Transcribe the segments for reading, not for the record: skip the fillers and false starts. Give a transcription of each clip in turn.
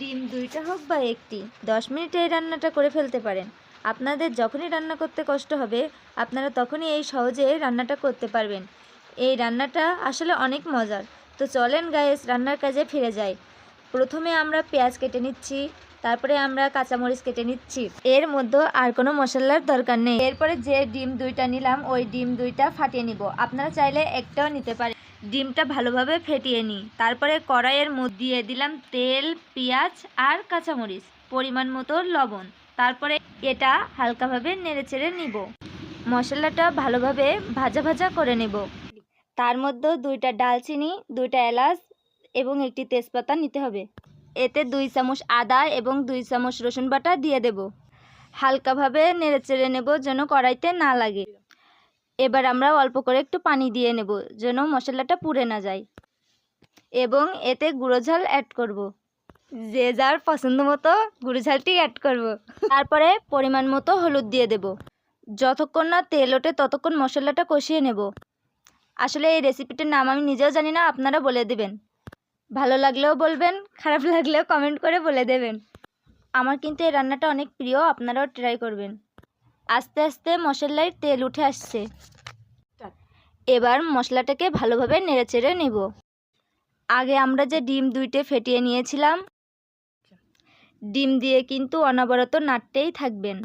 ডিম 2টা হোক বা 1টি 10 মিনিটে এই রান্নাটা করে ফেলতে পারেন। আপনাদের যখনই রান্না করতে কষ্ট হবে আপনারা তখনই এই সহজে রান্নাটা করতে পারবেন। এই রান্নাটা আসলে অনেক মজার। তো চলেন গাইস রান্নার কাজে ফিরে যাই। প্রথমে আমরা পেঁয়াজ কেটে নিচ্ছি, তারপরে আমরা কাঁচামরিচ কেটে নিচ্ছি। এর মধ্যে আর কোনো মশলার দরকার নেই। এরপরে যে ডিম 2টা নিলাম ওই ডিম 2টা ফাটিয়ে নিব। আপনারা চাইলে একটাও নিতে পারেন। ডিমটা ভালোভাবে ফেটিয়ে নিই। তারপরে কড়াইয়ের মধ্যে দিয়ে দিলাম তেল, পেঁয়াজ আর কাঁচামরিচ, পরিমাণ মতো লবণ। তারপরে এটা হালকাভাবে নেড়েচেড়ে নিব। মশলাটা ভালোভাবে ভাজা ভাজা করে নেব। তার মধ্যে 2টা ডালচিনি, 2টা এলাচ এবং 1টি তেজপাতা নিতে হবে। এতে 2 চামচ আদা এবং 2 চামচ রসুন বাটা দিয়ে দেব। হালকাভাবে নেড়েচেড়ে নেব যেন কড়াইতে না লাগে। এবার আমরা অল্প করে একটু পানি দিয়ে নেব যেন মশলাটা পুড়ে না যায়, এবং এতে গুঁড়ো ঝাল অ্যাড করব। যে যার পছন্দ মতো গুঁড়ো ঝালটি অ্যাড করব। তারপরে পরিমাণ মতো হলুদ দিয়ে দেব। যতক্ষণ না তেল ওঠে ততক্ষণ মশলাটা কষিয়ে নেব। আসলে এই রেসিপিটার নাম আমি নিজেও জানি না, আপনারা বলে দেবেন। ভালো লাগলেও বলবেন, খারাপ লাগলেও কমেন্ট করে বলে দেবেন। আমার কিন্তু এই রান্নাটা অনেক প্রিয়, আপনারাও ট্রাই করবেন। আস্তে আস্তে মশলায় তেল উঠে আসছে। এবার মশলাটাকে ভালোভাবে নেড়েচেড়ে নেব। আগে আমরা যে ডিম 2টে ফেটিয়ে নিয়েছিলাম, ডিম দিয়ে কিন্তু অনবরত নাড়তেই থাকবেন।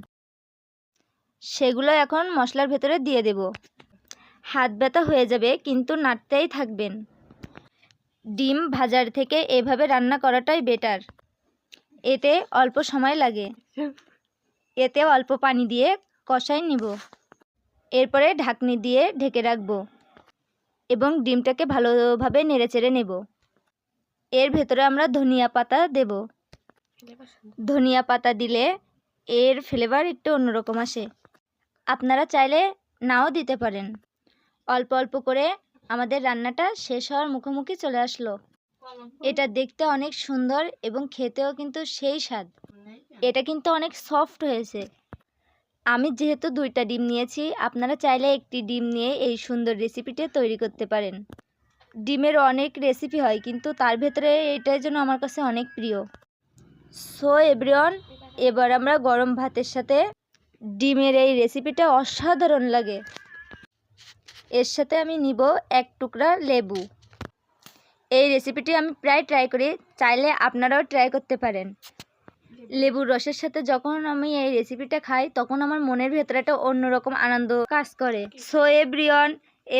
সেগুলো এখন মশলার ভেতরে দিয়ে দেব। হাত ব্যথা হয়ে যাবে কিন্তু নাড়তেই থাকবেন। ডিম ভাজার থেকে এভাবে রান্না করাটাই বেটার। এতে অল্প সময় লাগে। এতে অল্প পানি দিয়ে কষাই নিব। এরপরে ঢাকনি দিয়ে ঢেকে রাখব এবং ডিমটাকে ভালোভাবে নেড়েচেড়ে নেব। এর ভেতরে আমরা ধনিয়া পাতা দেব। ধনিয়া পাতা দিলে এর ফ্লেভার একটু অন্যরকম আসে। আপনারা চাইলে নাও দিতে পারেন। অল্প অল্প করে আমাদের রান্নাটা শেষ হওয়ার মুখোমুখি চলে আসলো। এটা দেখতে অনেক সুন্দর এবং খেতেও কিন্তু সেই স্বাদ। এটা কিন্তু অনেক সফট হয়েছে। আমি যেহেতু 2টা ডিম নিয়েছি, আপনারা চাইলে 1টি ডিম নিয়ে এই সুন্দর রেসিপিটা তৈরি করতে পারেন। ডিমের অনেক রেসিপি হয় কিন্তু তার ভেতরে এটাই জন্য আমার কাছে অনেক প্রিয়। সো এভরিওয়ান, এবার আমরা গরম ভাতের সাথে ডিমের এই রেসিপিটা অসাধারণ লাগে। এর সাথে আমি নিব 1 টুকরা লেবু। এই রেসিপিটি আমি প্রায় ট্রাই করি, চাইলে আপনারাও ট্রাই করতে পারেন। লেবুর রসের সাথে যখন আমি এই রেসিপিটা খাই তখন আমার মনের ভেতরে একটা অন্যরকম আনন্দ কাজ করে। সো এভরিওয়ান,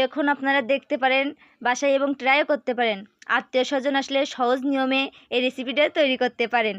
এখন আপনারা দেখতে পারেন বাসায় এবং ট্রাইও করতে পারেন। আত্মীয় স্বজন আসলে সহজ নিয়মে এই রেসিপিটা তৈরি করতে পারেন।